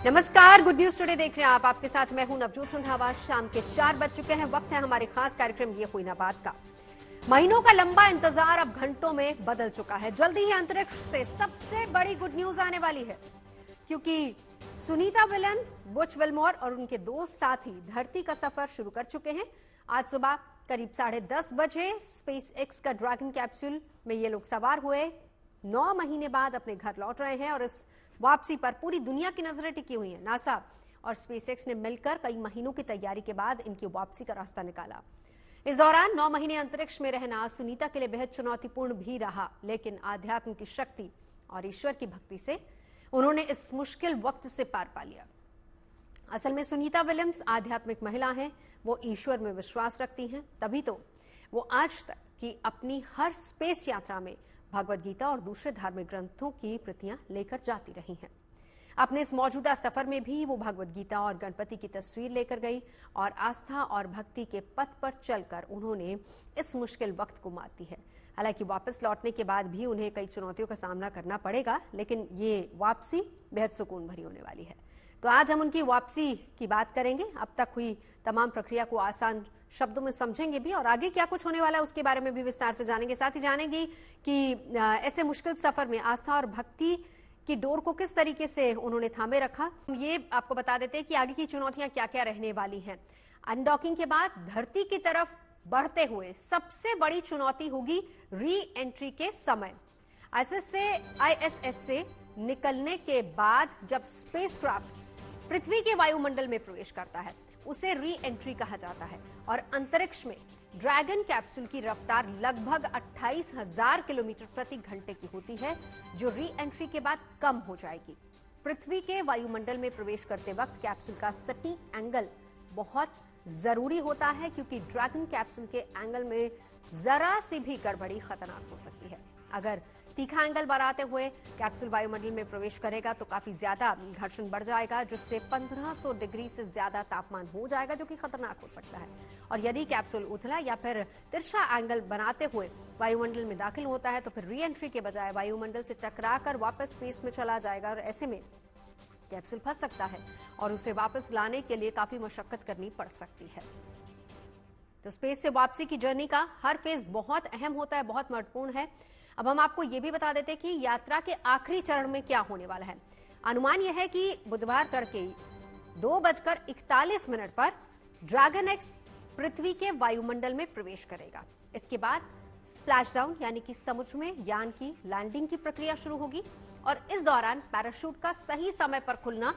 नमस्कार, good news today देख रहे हैं आप। आपके साथ मैं हूं नवजोत सिंधावा। शाम के 4 बज चुके हैं। वक्त है हमारे खास कार्यक्रम ये हुई ना बात का। महीनों का लंबा इंतजार अब घंटों में बदल चुका है। जल्दी ही अंतरिक्ष से सबसे बड़ी गुड न्यूज आने वाली है, क्योंकि सुनीता विलियम्स, बुच विल्मोर और उनके दो साथी धरती का सफर शुरू कर चुके हैं। आज सुबह करीब 10:30 बजे स्पेस एक्स का ड्रैगन कैप्सूल में ये लोग सवार हुए 9 महीने बाद अपने घर लौट रहे हैं और इस वापसी पर पूरी दुनिया की नजरें टिकी हुई हैं। नासा और स्पेसएक्स ने मिलकर कई महीनों की तैयारी के बाद इनकी वापसी का रास्ता निकाला। इस दौरान 9 महीने अंतरिक्ष में रहना सुनीता के लिए बेहद चुनौतीपूर्ण भी रहा, लेकिन आध्यात्म की शक्ति और ईश्वर की भक्ति से उन्होंने इस मुश्किल वक्त से पार पा लिया। असल में सुनीता विलियम्स आध्यात्मिक महिला हैं, वो ईश्वर में विश्वास रखती हैं, तभी तो वो आज तक की अपनी हर स्पेस यात्रा में भगवद गीता और दूसरे धार्मिक ग्रंथों की प्रतियां लेकर जाती रही हैं। अपने इस मौजूदा सफर में भी वो भगवद गीता और गणपति की तस्वीर लेकर गई और आस्था और भक्ति के पथ पर चलकर उन्होंने इस मुश्किल वक्त को मात दी है। हालांकि वापस लौटने के बाद भी उन्हें कई चुनौतियों का सामना करना पड़ेगा, लेकिन ये वापसी बेहद सुकून भरी होने वाली है। तो आज हम उनकी वापसी की बात करेंगे, अब तक हुई तमाम प्रक्रिया को आसान शब्दों में समझेंगे भी और आगे क्या कुछ होने वाला है उसके बारे में भी विस्तार से जानेंगे। साथ ही जानेंगे कि ऐसे मुश्किल सफर में आस्था और भक्ति की डोर को किस तरीके से उन्होंने थामे रखा। ये आपको बता देते हैं कि आगे की चुनौतियां क्या क्या रहने वाली हैं। अनडॉकिंग के बाद धरती की तरफ बढ़ते हुए सबसे बड़ी चुनौती होगी री एंट्री के समय। आईएसएस से निकलने के बाद जब स्पेसक्राफ्ट पृथ्वी के वायुमंडल में प्रवेश करता है उसे री एंट्री कहा जाता है और अंतरिक्ष में ड्रैगन कैप्सूल की रफ्तार लगभग 28,000 किलोमीटर प्रति घंटे की होती है, जो री एंट्री के बाद कम हो जाएगी। पृथ्वी के वायुमंडल में प्रवेश करते वक्त कैप्सूल का सटीक एंगल बहुत जरूरी होता है, क्योंकि ड्रैगन कैप्सूल के एंगल में जरा सी भी गड़बड़ी खतरनाक हो सकती है। अगर तीखा एंगल बनाते हुए कैप्सूल वायुमंडल में प्रवेश करेगा तो काफी ज्यादा घर्षण बढ़ जाएगा, जिससे 1500 डिग्री से ज्यादा तापमान हो जाएगा, जो कि खतरनाक हो सकता है। और यदि कैप्सूल उथला या फिर तिरछा एंगल बनाते हुए वायुमंडल में दाखिल होता है तो फिर री एंट्री के बजाय वायुमंडल से टकराकर वापस स्पेस में चला जाएगा और ऐसे में कैप्सूल फंस सकता है और उसे वापस लाने के लिए काफी मशक्कत करनी पड़ सकती है। तो स्पेस से वापसी की जर्नी का हर फेज बहुत अहम होता है, बहुत महत्वपूर्ण है। अब हम आपको यह भी बता देते हैं कि यात्रा के आखिरी चरण में क्या होने वाला है। अनुमान यह है कि बुधवार तड़के 2:41 पर ड्रैगन एक्स पृथ्वी के वायुमंडल में प्रवेश करेगा। इसके बाद स्प्लैश डाउन यानी कि समुद्र में यान की लैंडिंग की प्रक्रिया शुरू होगी और इस दौरान पैराशूट का सही समय पर खुलना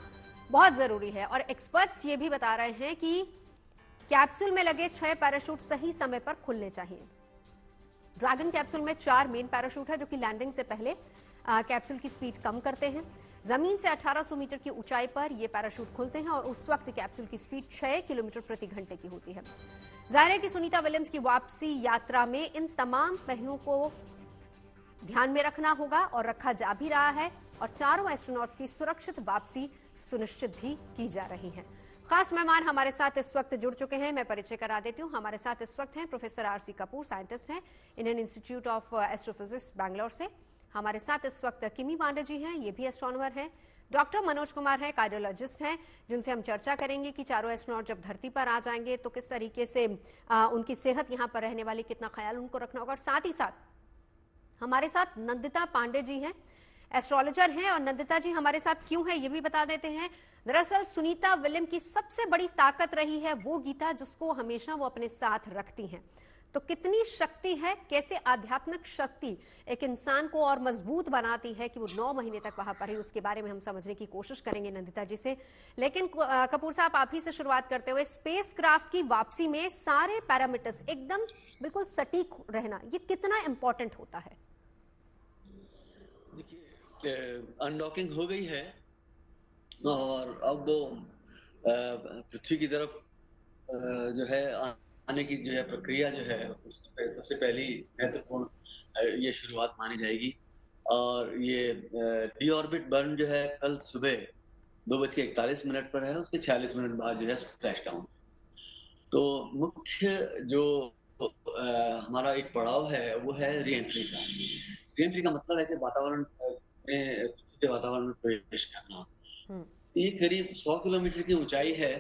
बहुत जरूरी है। और एक्सपर्ट्स ये भी बता रहे हैं कि कैप्सूल में लगे 6 पैराशूट सही समय पर खुलने चाहिए। ड्रैगन कैप्सूल में 4 मेन पैराशूट है, जो कि लैंडिंग से पहले कैप्सूल की स्पीड कम करते हैं। जमीन से 1800 मीटर की ऊंचाई पर ये पैराशूट खुलते हैं और उस वक्त कैप्सूल की स्पीड 6 किलोमीटर प्रति घंटे की होती है। जाहिर है कि सुनीता विलियम्स की वापसी यात्रा में इन तमाम पहलुओं को ध्यान में रखना होगा और रखा जा भी रहा है और चारों एस्ट्रोनॉट्स की सुरक्षित वापसी सुनिश्चित भी की जा रही है। खास मेहमान हमारे साथ इस वक्त जुड़ चुके हैं, मैं परिचय करा देती हूं। हमारे साथ इस वक्त हैं प्रोफेसर आरसी कपूर, साइंटिस्ट हैं Indian institute of astrophysics Bangalore से। हमारे साथ इस वक्त किमी पांडे जी हैं, ये भी एस्ट्रोनॉमर हैं। डॉक्टर मनोज कुमार हैं, कार्डियोलॉजिस्ट हैं, जिनसे हम चर्चा करेंगे कि चारों एस्ट्रोनॉट जब धरती पर आ जाएंगे तो किस तरीके से उनकी सेहत यहाँ पर रहने वाली, कितना ख्याल उनको रखना होगा। और साथ ही साथ हमारे साथ नंदिता पांडे जी हैं, एस्ट्रोलॉजर हैं। और नंदिता जी हमारे साथ क्यों है ये भी बता देते हैं। दरअसल सुनीता विलियम की सबसे बड़ी ताकत रही है वो गीता, जिसको हमेशा वो अपने साथ रखती हैं। तो कितनी शक्ति है, कैसे आध्यात्मिक शक्ति एक इंसान को और मजबूत बनाती है कि वो 9 महीने तक वहां पर ही, उसके बारे में हम समझने की कोशिश करेंगे नंदिता जी से। लेकिन कपूर साहब, आप ही से शुरुआत करते हुए, स्पेस क्राफ्ट की वापसी में सारे पैरामीटर्स एकदम बिल्कुल सटीक रहना, ये कितना इंपॉर्टेंट होता है? देखिए, अनडॉकिंग हो गई है और अब पृथ्वी की तरफ जो है आने की जो है प्रक्रिया जो है उसमें सबसे पहली महत्वपूर्ण ये शुरुआत मानी जाएगी। और ये डी ऑर्बिट बर्न जो है कल सुबह 2:41 पर है, उसके 46 मिनट बाद जो है स्प्लैश डाउन। तो मुख्य जो हमारा एक पड़ाव है वो है री एंट्री का। री एंट्री का मतलब है कि वातावरण में, पृथ्वी के वातावरण में प्रवेश करना। ये करीब 100 किलोमीटर की ऊंचाई है,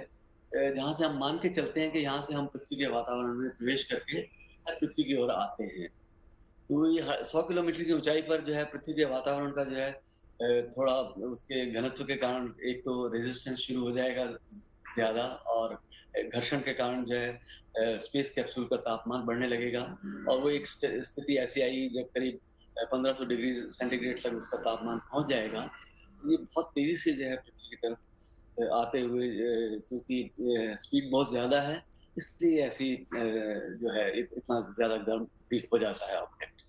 जहाँ से हम मान के चलते हैं कि यहाँ से हम पृथ्वी के वातावरण में प्रवेश करके पृथ्वी की ओर आते हैं। तो ये 100 किलोमीटर की ऊंचाई पर जो है पृथ्वी के वातावरण का जो है थोड़ा उसके घनत्व के कारण एक तो रेजिस्टेंस शुरू हो जाएगा ज्यादा, और घर्षण के कारण जो है स्पेस कैप्सूल का तापमान बढ़ने लगेगा, और वो एक स्थिति ऐसी आई जब करीब 1500 डिग्री सेंटीग्रेड तक उसका तापमान पहुंच जाएगा। ये बहुत तेजी से जो है पृथ्वी की तरफ आते हुए, क्योंकि स्पीड बहुत ज्यादा है, इसलिए ऐसी जो है इतना ज्यादा गर्म भी हो जाता है ऑब्जेक्ट।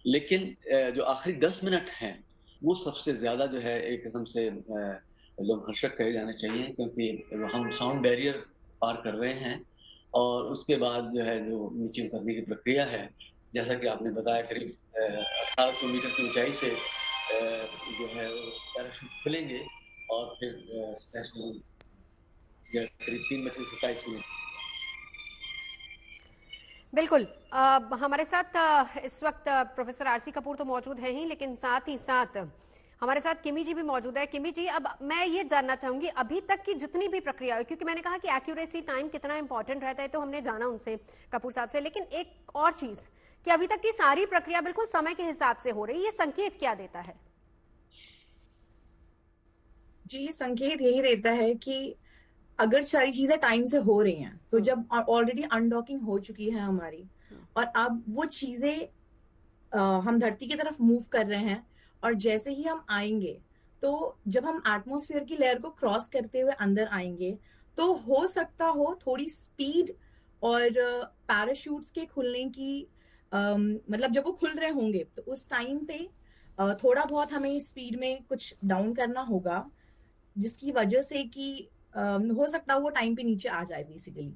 लेकिन जो आखिरी 10 मिनट हैं वो सबसे ज्यादा जो है एक किस्म से लोमहर्षक कहे जाने चाहिए, क्योंकि हम साउंड बैरियर पार कर रहे हैं, और उसके बाद जो है जो नीचे उतरने की प्रक्रिया है, जैसा कि आपने बताया करीब 1800 मीटर की ऊंचाई से जो है पैराशूट खुलेंगे, और फिर स्प्लैश डाउन करीब 3:27 बिल्कुल। हमारे साथ इस वक्त प्रोफेसर आरसी कपूर तो मौजूद हैं ही, लेकिन साथ ही साथ हमारे साथ किमी जी भी मौजूद है। किमी जी, अब मैं ये जानना चाहूंगी अभी तक की जितनी भी प्रक्रिया हुई, क्योंकि मैंने कहा कि एक्यूरेसी टाइम कितना इंपॉर्टेंट रहता है तो हमने जाना उनसे, कपूर साहब से, लेकिन एक और चीज कि अभी तक की सारी प्रक्रिया बिल्कुल समय के हिसाब से हो रही है, ये संकेत क्या देता है? जी, संकेत यही देता है कि अगर सारी चीजें टाइम से हो रही हैं तो जब ऑलरेडी अनडॉकिंग हो चुकी है हमारी, और अब वो चीजें हम धरती की तरफ मूव कर रहे हैं, और जैसे ही हम आएंगे तो जब हम एटमॉस्फेयर की लेयर को क्रॉस करते हुए अंदर आएंगे तो हो सकता हो थोड़ी स्पीड और पैराशूट्स के खुलने की मतलब जब वो खुल रहे होंगे तो उस टाइम पे थोड़ा बहुत हमें स्पीड में कुछ डाउन करना होगा, जिसकी वजह से कि हो सकता है वो टाइम पे नीचे आ जाए बेसिकली।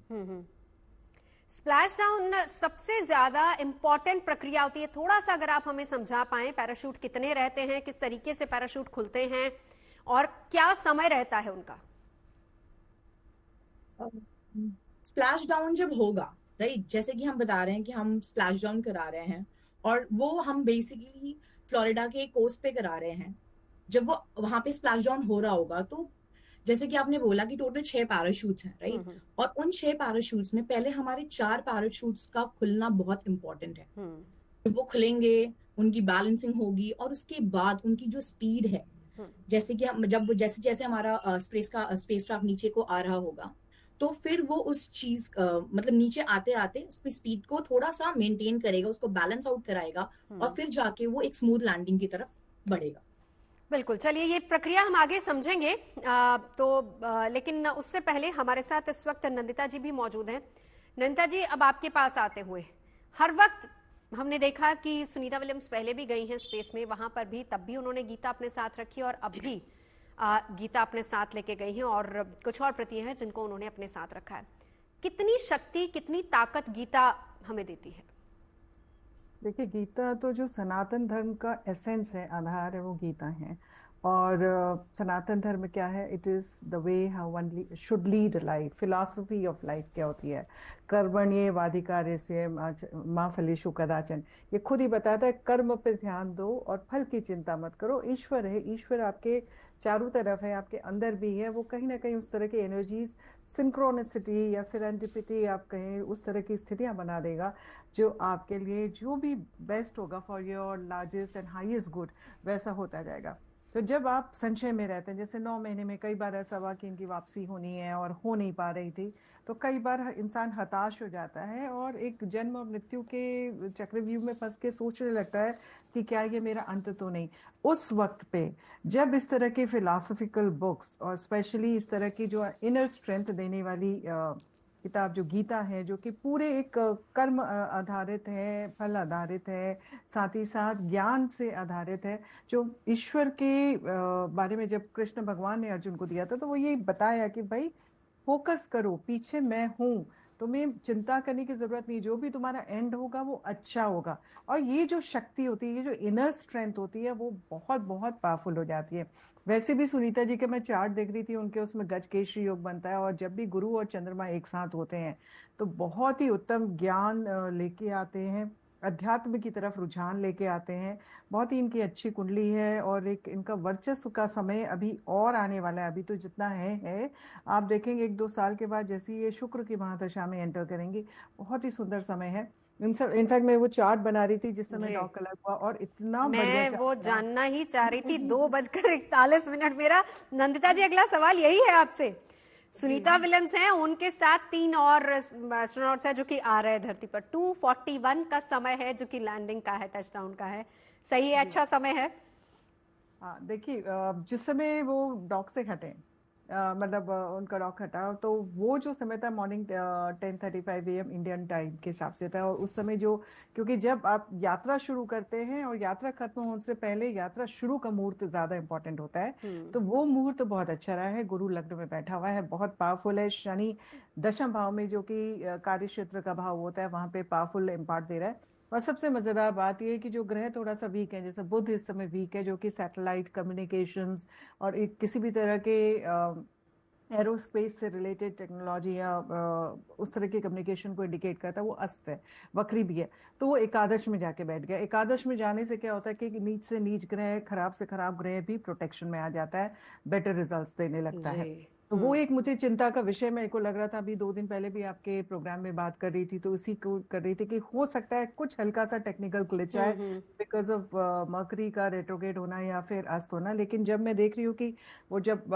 स्प्लैश डाउन सबसे ज्यादा इंपॉर्टेंट प्रक्रिया होती है, थोड़ा सा अगर आप हमें समझा पाएं, पैराशूट कितने रहते हैं, किस तरीके से पैराशूट खुलते हैं और क्या समय रहता है उनका? स्प्लैश डाउन जब होगा, राइट, जैसे कि हम बता रहे हैं कि हम स्प्लैश डाउन करा रहे हैं, और वो हम बेसिकली फ्लोरिडा के कोस्ट पे करा रहे हैं। जब वो वहां पे स्प्लैश डाउन हो रहा होगा तो जैसे कि आपने बोला कि टोटल 6 पैराशूट्स हैं, राइट, और उन 6 पैराशूट्स में पहले हमारे 4 पैराशूट्स का खुलना बहुत इंपॉर्टेंट है। तो वो खुलेंगे, उनकी बैलेंसिंग होगी, और उसके बाद उनकी जो स्पीड है, जैसे कि हम जब जैसे जैसे हमारा स्पेसक्राफ्ट नीचे को आ रहा होगा तो फिर वो उस चीज मतलब नीचे आते आते उसकी स्पीड को थोड़ा सा मेंटेन करेगा, उसको बैलेंस आउट कराएगा, और फिर जाके वो एक स्मूथ लैंडिंग की तरफ बढ़ेगा। बिल्कुल, चलिए ये प्रक्रिया हम आगे समझेंगे। लेकिन उससे पहले हमारे साथ इस वक्त नंदिता जी भी मौजूद हैं। नंदिता जी, अब आपके पास आते हुए, हर वक्त हमने देखा कि सुनीता विलियम्स पहले भी गई हैं स्पेस में, वहां पर भी तब भी उन्होंने गीता अपने साथ रखी, और अब भी गीता अपने साथ लेके गई हैं, और कुछ और प्रतियां हैं जिनको उन्होंने अपने साथ रखा है। कितनी शक्ति, कितनी ताकत गीता हमें देती है? देखिए, गीता तो जो सनातन धर्म का एसेंस है, आधार है, वो गीता है। और सनातन धर्म क्या है? It is the way how one should lead life. Philosophy of life क्या होती है? कर्मण्येवाधिकारस्ते मा फलेषु कदाचन। ये खुद ही बताता है, कर्म पे ध्यान दो और फल की चिंता मत करो। ईश्वर है, ईश्वर आपके चारों तरफ है, आपके अंदर भी है। वो कहीं ना कहीं उस तरह की एनर्जीज, सिंक्रोनिसिटी या सेरेंडिपिटी आप कहें, उस तरह की स्थितियां बना देगा जो आपके लिए जो भी बेस्ट होगा for your largest and highest good, वैसा होता जाएगा। तो जब आप संशय में रहते हैं, जैसे 9 महीने में कई बार ऐसा हुआ कि इनकी वापसी होनी है और हो नहीं पा रही थी, तो कई बार इंसान हताश हो जाता है और एक जन्म और मृत्यु के चक्रव्यूह में फंस के सोचने लगता है कि क्या ये मेरा अंत तो नहीं। उस वक्त पे जब इस तरह की फिलॉसफिकल बुक्स और स्पेशली इस तरह की जो इनर स्ट्रेंथ देने वाली किताब जो गीता है, जो कि पूरे एक कर्म आधारित है, फल आधारित है, साथ ही साथ ज्ञान से आधारित है, जो ईश्वर के बारे में जब कृष्ण भगवान ने अर्जुन को दिया था तो वो ये बताया कि भाई फोकस करो, पीछे मैं हूं, तुम्हें चिंता करने की जरूरत नहीं, जो भी तुम्हारा एंड होगा वो अच्छा होगा। और ये जो शक्ति होती है, ये जो इनर स्ट्रेंथ होती है, वो बहुत बहुत पावरफुल हो जाती है। वैसे भी सुनीता जी के मैं चार्ट देख रही थी, उनके उसमें गजकेश्री योग बनता है, और जब भी गुरु और चंद्रमा एक साथ होते हैं तो बहुत ही उत्तम ज्ञान लेके आते हैं। अध्यात्म की तरफ रुझान लेके आते हैं। बहुत ही इनकी अच्छी कुंडली है और एक इनका वर्चस्व का समय अभी और आने वाला है। अभी तो जितना है आप देखेंगे 1-2 साल के बाद जैसे ही ये शुक्र की महादशा में एंटर करेंगे, बहुत ही सुंदर समय है। इनफैक्ट मैं वो चार्ट बना रही थी जिस समय जी, डॉग कलर हुआ और इतना बढ़िया मैं वो चार्ट बना। जानना ही चाह रही थी। 2:41 मेरा। नंदिता जी, अगला सवाल यही है आपसे। सुनीता विलियम्स हैं, उनके साथ 3 और एस्ट्रोनॉट्स हैं जो कि आ रहे हैं धरती पर। 2:41 का समय है जो कि लैंडिंग का है, टचडाउन का है। सही है, अच्छा समय है। हाँ देखिए, जिस समय वो डॉक से हटे, मतलब उनका डॉक हटा, तो वो जो समय था मॉर्निंग 10:35 AM इंडियन टाइम के हिसाब से था। और उस समय जो, क्योंकि जब आप यात्रा शुरू करते हैं और यात्रा खत्म होने से पहले यात्रा शुरू का मुहूर्त ज्यादा इंपॉर्टेंट होता है, तो वो मुहूर्त बहुत अच्छा रहा है। गुरु लग्न में बैठा हुआ है, बहुत पावरफुल है। शनि दशम भाव में, जो कि कार्य क्षेत्र का भाव होता है, वहां पे पावरफुल इम्पार्ट दे रहा है। और सबसे मजेदार बात यह है कि जो ग्रह थोड़ा सा वीक है, जैसे बुध इस समय वीक है, जो कि सैटेलाइट कम्युनिकेशंस और किसी भी तरह के एरोस्पेस से रिलेटेड टेक्नोलॉजी या उस तरह के कम्युनिकेशन को इंडिकेट करता है, वो अस्त है, वक्री भी है। तो वो एकादश में जाके बैठ गया। एकादश में जाने से क्या होता है कि नीच से नीच ग्रह, खराब से खराब ग्रह भी प्रोटेक्शन में आ जाता है, बेटर रिजल्ट्स देने लगता जी। है। तो वो एक मुझे चिंता का विषय मेरे को लग रहा था। अभी 2 दिन पहले भी आपके प्रोग्राम में बात कर रही थी, तो उसी को कर रही थी कि हो सकता है कुछ हल्का सा टेक्निकल ग्लिच आए बिकॉज ऑफ मर्करी का रेट्रोग्रेड होना या फिर अस्त होना। लेकिन जब मैं देख रही हूँ कि वो जब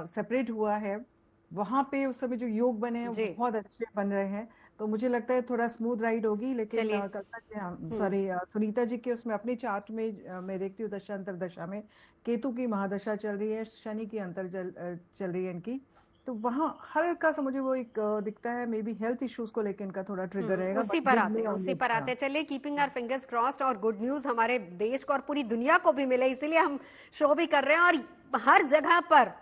सेपरेट हुआ है, वहां पे उस समय जो योग बने हैं वो जी, बहुत अच्छे बन रहे हैं। तो मुझे लगता है थोड़ा स्मूथ राइड होगी। लेकिन चलिए। कल्पना जी, सॉरी, सुनीता जी के उसमें अपनी चार्ट में मैं देखती हूँ दशा अंतर दशा में केतु की महादशा चल रही है, शनि की अंतर चल रही है इनकी। तो वहां हल्का सा मुझे वो एक दिखता है, मे बी हेल्थ इश्यूज को लेकर इनका थोड़ा ट्रिगर रहेगा, उसी बट पर गुड आते में हैं, उसी पर ऑनवर्ड्स। आते हैं। चलिए, कीपिंग आवर फिंगर्स क्रॉस्ड और गुड न्यूज हमारे देश को और पूरी दुनिया को भी मिले, इसीलिए हम शो भी कर रहे हैं। और हर जगह पर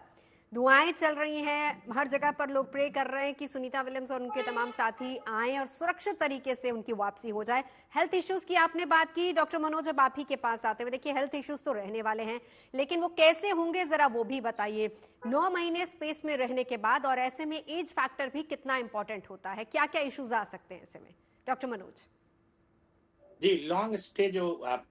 दुआएं चल रही हैं, हर जगह पर लोग प्रे कर रहे हैं कि सुनीता विलियम्स और उनके तमाम साथी आए और सुरक्षित तरीके से उनकी वापसी हो जाए। हेल्थ इश्यूज की आपने बात की, डॉक्टर मनोज, अब आप ही के पास आते हुए, देखिए हेल्थ इश्यूज तो रहने वाले हैं, लेकिन वो कैसे होंगे जरा वो भी बताइए। 9 महीने स्पेस में रहने के बाद, और ऐसे में एज फैक्टर भी कितना इंपॉर्टेंट होता है, क्या क्या इश्यूज आ सकते हैं ऐसे में, डॉक्टर मनोज? जी, लॉन्ग स्टे जो आप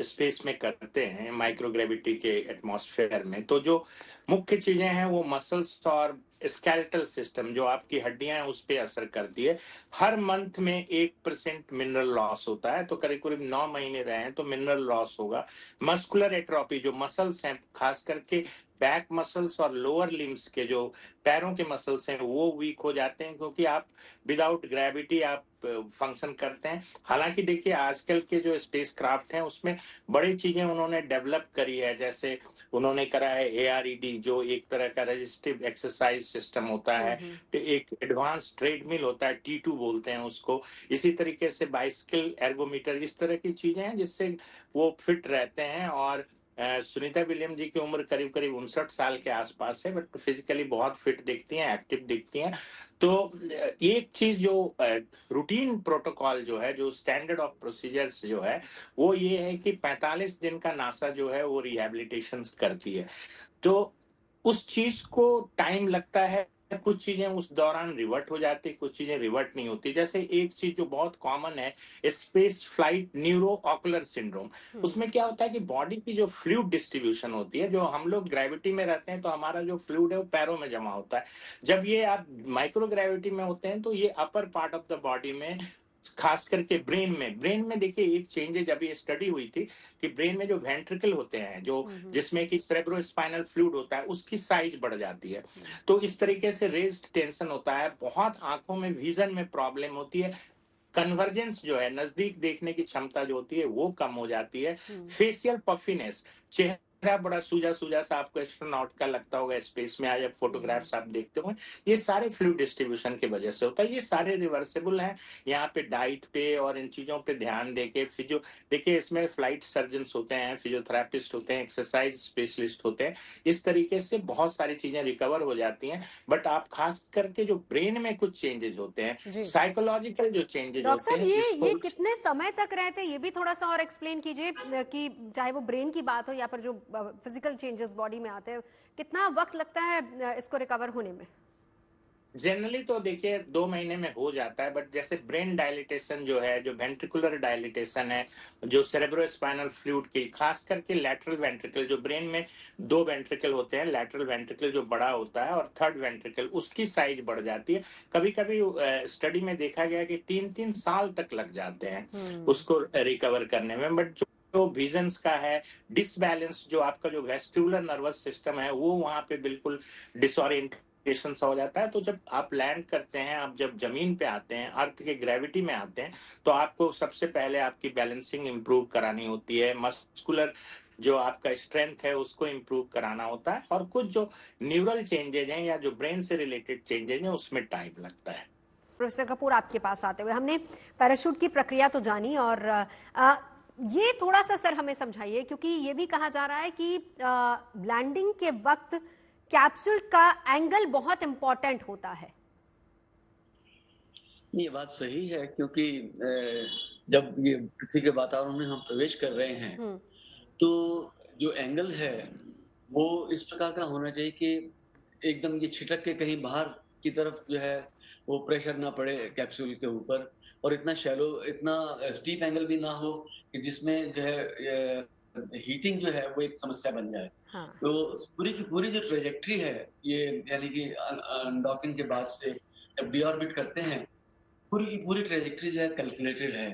स्पेस में करते हैं माइक्रोग्रेविटी के एटमॉस्फेयर में, तो जो मुख्य चीजें हैं वो मसल्स और स्केलेटल सिस्टम, जो आपकी हड्डियां हैं, उस पर असर करती है। हर मंथ में 1% मिनरल लॉस होता है, तो करीब करीब 9 महीने रहे हैं तो मिनरल लॉस होगा। मस्कुलर एट्रोफी, जो मसल्स हैं, खास करके बैक मसल्स और लोअर लिम्स के जो पैरों के मसल्स हैं, वो वीक हो जाते हैं, क्योंकि आप विदाउट ग्रेविटी आप फंक्शन करते हैं। हालांकि देखिए, आजकल के जो स्पेस क्राफ्ट हैं उसमें बड़ी चीजें उन्होंने डेवलप करी है। जैसे उन्होंने करा है ARED, जो एक तरह का रजिस्टिव एक्सरसाइज सिस्टम होता है। एक एडवांस ट्रेडमिल होता है, T2 बोलते हैं उसको। इसी तरीके से बाइसिकल एर्गोमीटर, इस तरह की चीजें हैं जिससे वो फिट रहते हैं। और सुनीता विलियम जी की उम्र करीब करीब 59 साल के आसपास है, बट फिजिकली बहुत फिट दिखती हैं, एक्टिव दिखती हैं। तो एक चीज जो रूटीन प्रोटोकॉल जो है, जो स्टैंडर्ड ऑफ प्रोसीजर्स जो है, वो ये है कि 45 दिन का नासा जो है वो रिहेबिलिटेशन करती है। तो उस चीज को टाइम लगता है, कुछ चीजें उस दौरान रिवर्ट हो जाती, कुछ चीजें रिवर्ट नहीं होती। जैसे एक चीज जो बहुत कॉमन है, space flight neuro ocular syndrome. उसमें क्या होता है कि बॉडी की जो फ्लूइड डिस्ट्रीब्यूशन होती है, जो हम लोग ग्रेविटी में रहते हैं तो हमारा जो फ्लूइड है वो पैरों में जमा होता है। जब ये आप माइक्रो ग्रेविटी में होते हैं तो ये upper part of the body में, खास करके ब्रेन में देखिए एक चेंजेज अभी स्टडी हुई थी कि ब्रेन में जो वेंट्रिकल होते हैं, जो जिसमें कि सेरेब्रोस्पाइनल फ्लूइड होता है, उसकी साइज बढ़ जाती है। तो इस तरीके से रेज्ड टेंशन होता है, बहुत आंखों में विजन में प्रॉब्लम होती है, कन्वर्जेंस जो है, नजदीक देखने की क्षमता जो होती है वो कम हो जाती है। फेशियल पफिनेस, चेहरा बड़ा सूजा सूजा सा आपको एस्ट्रोनॉट का लगता होगा स्पेस में, आज फोटोग्राफ्स आप देखते हो, ये सारे फ्लूइड डिस्ट्रीब्यूशन की वजह से होता है। ये सारे रिवर्सेबल हैं। यहाँ पे डाइट पे और इन चीजों पे ध्यान देके, फिजियो देखिए इसमें फ्लाइट सर्जन होते हैं, फिजियोथेरापिस्ट होते हैं, एक्सरसाइज स्पेशलिस्ट होते हैं, इस तरीके से बहुत सारी चीजें रिकवर हो जाती हैं। बट आप खास करके जो ब्रेन में कुछ चेंजेस होते हैं, साइकोलॉजिकल जो चेंजेस डॉक्टर होते साहब, हैं, ये कितने समय तक रहते हैं, ये भी थोड़ा सा और एक्सप्लेन कीजिए, कि चाहे वो ब्रेन की बात हो या फिर जो फिजिकल चेंजेस बॉडी में आते हैं, कितना वक्त लगता है इसको रिकवर होने में? जनरली तो देखिए 2 महीने में हो जाता है, बट जैसे ब्रेन डायलिटेशन जो है, जो वेंट्रिकुलर डायलिटेशन है, जो सेरेब्रोस्पाइनल फ्लूइड की, खास करके लैटरल वेंट्रिकल, जो ब्रेन में 2 वेंट्रिकल होते हैं, लैटरल वेंट्रिकल जो बड़ा होता है और थर्ड वेंट्रिकल, उसकी साइज बढ़ जाती है। कभी-कभी स्टडी में देखा गया कि 3-3 साल तक लग जाते हैं उसको रिकवर करने में। बट जो विजन्स का है, डिसबैलेंस जो आपका जो वेस्टिबुलर नर्वस सिस्टम है, वो वहां पे बिल्कुल डिसओरिएंटेशन सा हो जाता है। तो जब आप लैंड करते हैं, आप जब जमीन पे आते हैं, अर्थ के ग्रेविटी में आते हैं, तो आपको सबसे पहले आपकी बैलेंसिंग इंप्रूव करानी होती है, मस्कुलर जो आपका स्ट्रेंथ है उसको इंप्रूव कराना होता है, और कुछ जो न्यूरल चेंजेज हैं या जो ब्रेन से रिलेटेड चेंजेज हैं उसमें टाइम लगता है। प्रोफेसर कपूर, आपके पास आते हुए हमने पैराशूट की प्रक्रिया तो जानी, और ये थोड़ा सा सर हमें समझाइए, क्योंकि ये भी कहा जा रहा है कि लैंडिंग के वक्त कैप्सूल का एंगल बहुत इंपॉर्टेंट होता है। ये बात सही है, क्योंकि जब ये पृथ्वी के वातावरण में हम प्रवेश कर रहे हैं तो जो एंगल है वो इस प्रकार का होना चाहिए कि एकदम ये छिटक के कहीं बाहर की तरफ जो है वो प्रेशर ना पड़े कैप्सूल के ऊपर, और इतना शैलो, इतना स्टीप एंगल भी ना हो कि जिसमें जो है हीटिंग जो है वो एक समस्या बन जाए। हाँ। तो पूरी की पूरी जो ट्रेजेक्ट्री है ये, यानी कि अनडॉकिंग के बाद से जब डीऑर्बिट करते हैं, पूरी की पूरी ट्रेजेक्ट्री जो है कैलकुलेटेड है।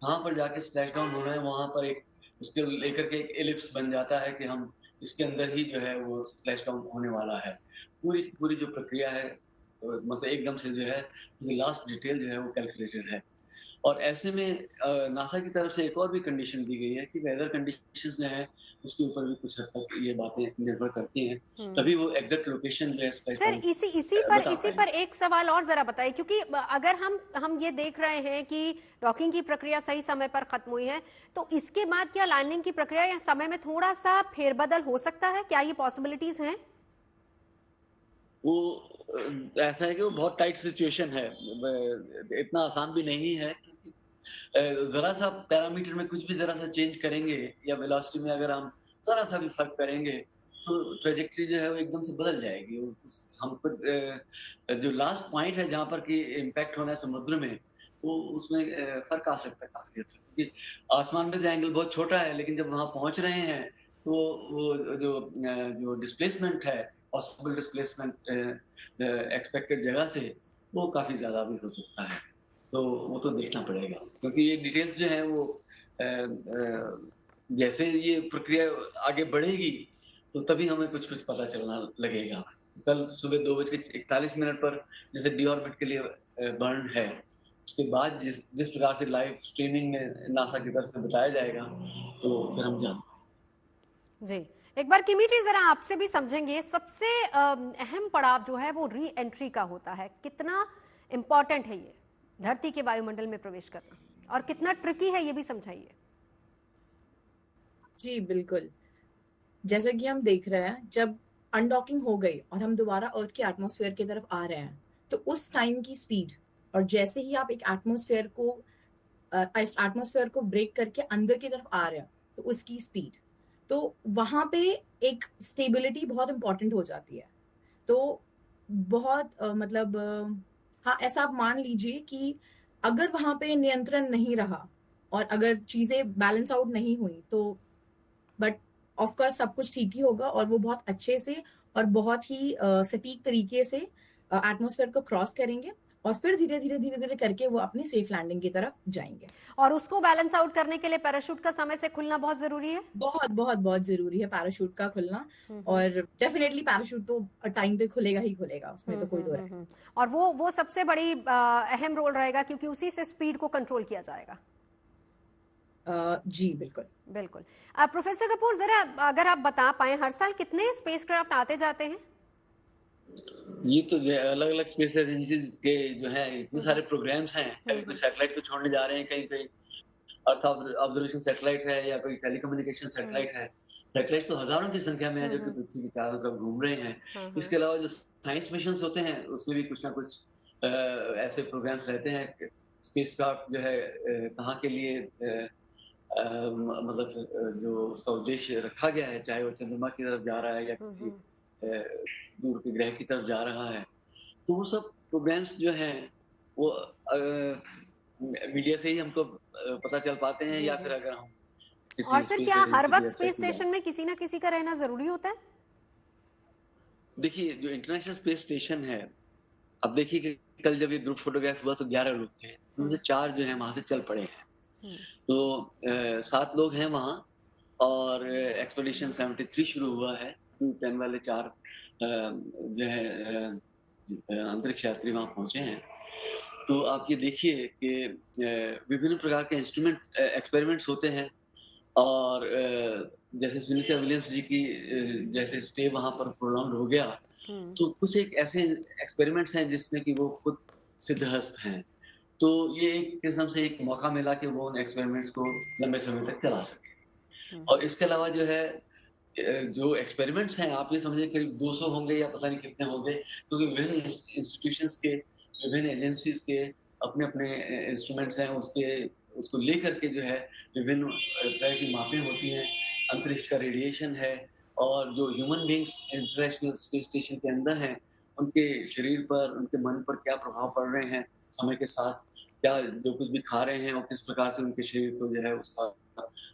कहाँ पर जाके स्प्लैश डाउन होना है, वहां पर एक उसके लेकर के एक एलिप्स बन जाता है कि हम इसके अंदर ही जो है वो स्प्लैश डाउन होने वाला है। पूरी पूरी जो प्रक्रिया है मतलब एकदम से जो है जो लास्ट डिटेल जो है वो कैलकुलेटेड है। और ऐसे में नासा की तरफ से एक और भी कंडीशन दी गई है कि वेदर कंडीशंस जो है उसके ऊपर भी कुछ हद तक ये बातें निर्भर करती हैं, तभी वो एग्जैक्ट लोकेशन जो है सर इसी पर एक सवाल और जरा बताइए, क्योंकि अगर हम ये देख रहे हैं कि डॉकिंग की प्रक्रिया सही समय पर खत्म हुई है, तो इसके बाद क्या लैंडिंग की प्रक्रिया या समय में थोड़ा सा फेरबदल हो सकता है? क्या ये पॉसिबिलिटीज हैं? वो ऐसा है कि वो बहुत टाइट सिचुएशन है, इतना आसान भी नहीं है, क्योंकि जरा सा पैरामीटर में कुछ भी जरा सा चेंज करेंगे या वेलोसिटी में अगर हम जरा सा भी फर्क करेंगे तो ट्रेजेक्ट्री जो है वो एकदम से बदल जाएगी। हमको जो लास्ट पॉइंट है जहाँ पर कि इम्पैक्ट होना है समुद्र में, वो उसमें फर्क आ सकता है काफी अच्छा, क्योंकि आसमान में जो एंगल बहुत छोटा है, लेकिन जब वहां पहुंच रहे हैं तो वो जो डिस्प्लेसमेंट है, पॉसिबल डिस्प्लेसमेंट एक्सपेक्टेड जगह से, वो काफी ज्यादा भी हो सकता है। तो वो तो देखना पड़ेगा, क्योंकि ये डिटेल्स जो है वो जैसे ये प्रक्रिया आगे बढ़ेगी तो तभी हमें कुछ कुछ पता चलना लगेगा। कल सुबह 2:41 पर जैसे डीऑर्बिट के लिए बर्न है, उसके बाद जिस प्रकार से लाइव स्ट्रीमिंग में नासा की तरफ से बताया जाएगा तो फिर हम जान जी। एक बार किमी जी जरा आपसे भी समझेंगे, सबसे अहम पड़ाव जो है वो री एंट्री का होता है, कितना इंपॉर्टेंट है ये धरती के वायुमंडल में प्रवेश करना, और कितना ट्रिकी है ये भी समझाइए। जी बिल्कुल, जैसे कि हम देख रहे हैं जब अनडॉकिंग हो गई और हम दोबारा अर्थ के एटमॉस्फेयर की तरफ आ रहे हैं, तो उस टाइम की स्पीड और जैसे ही आप एक एटमॉस्फेयर को ब्रेक करके अंदर की तरफ आ रहे हैं तो उसकी स्पीड, तो वहां पे एक स्टेबिलिटी बहुत इंपॉर्टेंट हो जाती है। तो बहुत हाँ, ऐसा आप मान लीजिए कि अगर वहां पे नियंत्रण नहीं रहा और अगर चीजें बैलेंस आउट नहीं हुई तो बट ऑफकोर्स सब कुछ ठीक ही होगा और वो बहुत अच्छे से और बहुत ही सटीक तरीके से एटमॉस्फेयर को क्रॉस करेंगे और फिर धीरे धीरे करके वो अपनी सेफ लैंडिंग की तरफ जाएंगे। और उसको बैलेंस आउट करने के लिए पैराशूट का समय से खुलना बहुत जरूरी है। बहुत बहुत बहुत जरूरी है पैराशूट का खुलना, और डेफिनेटली पैराशूट तो टाइम पे खुलेगा ही खुलेगा, उसमें तो कोई दो राय। और वो सबसे बड़ी अहम रोल रहेगा, क्योंकि उसी से स्पीड को कंट्रोल किया जाएगा। जी बिल्कुल बिल्कुल। प्रोफेसर कपूर, जरा अगर आप बता पाए, हर साल कितने स्पेसक्राफ्ट आते जाते हैं? ये तो जो अलग अलग स्पेस एजेंसीज के जो है इतने सारे प्रोग्राम्स हैं, कहीं कोई सैटेलाइट को छोड़ने जा रहे हैं, कहीं कोई अर्थ ऑब्जर्वेशन सैटेलाइट है या कोई टेलीकम्युनिकेशन सैटेलाइट है। सैटेलाइट तो हजारों की संख्या में है जो कि पृथ्वी की चारों तरफ घूम रहे हैं। इसके अलावा जो साइंस मिशन होते हैं उसमें भी कुछ ना कुछ ऐसे प्रोग्राम्स रहते हैं। स्पेसक्राफ्ट जो है कहाँ के लिए मतलब जो उसका उद्देश्य रखा गया है, चाहे वो चंद्रमा की तरफ जा रहा है या किसी दूर के ग्रह की तरफ जा रहा है, तो वो सब प्रोग्राम्स जो हैं वो मीडिया से ही हमको पता चल पाते हैं, जी या जी। फिर अगर हम और किसी सर स्पेस क्या हर एजेंसी की वक्त स्पेस वेबसाइट में स्टेशन में किसी ना किसी का रहना जरूरी होता है? देखिए, जो इंटरनेशनल स्पेस स्टेशन है, अब देखिए कि कल जब ये ग्रुप फोटोग्राफ हुआ तो 11 लोग थे, उनमें से 4 जो हैं वहां से चल पड़े हैं। तो 7 लोग हैं वहां, और एक्सपेडिशन 73 शुरू हुआ है। 10 वाले 4 जो है अंतरिक्ष यात्री वहां पहुंचे हैं। तो आप ये देखिए कि विभिन्न प्रकार के इंस्ट्रूमेंट एक्सपेरिमेंट्स होते हैं, और जैसे सुनीता विलियम्स जी की जैसे स्टे वहां पर प्रोलॉन्ग हो गया, तो कुछ एक ऐसे एक्सपेरिमेंट्स हैं जिसमें कि वो खुद सिद्धहस्त हैं। तो ये एक किस्म से एक मौका मिला कि वो उन एक्सपेरिमेंट्स को लंबे समय तक चला सके। और इसके अलावा जो है जो एक्सपेरिमेंट्स हैं, आप ये समझिए करीब 200 होंगे या पता नहीं कितने होंगे, क्योंकि विभिन्न इंस्टीट्यूशंस के, विभिन्न एजेंसीज के अपने अपने इंस्ट्रूमेंट्स हैं, उसको लेकर के जो है विभिन्न तरह की मापें होती हैं। अंतरिक्ष का रेडिएशन है, और जो human beings international space station के अंदर हैं, उनके शरीर पर, उनके मन पर क्या प्रभाव पड़ रहे हैं समय के साथ, क्या जो कुछ भी खा रहे हैं और किस प्रकार से उनके शरीर को जो है उसका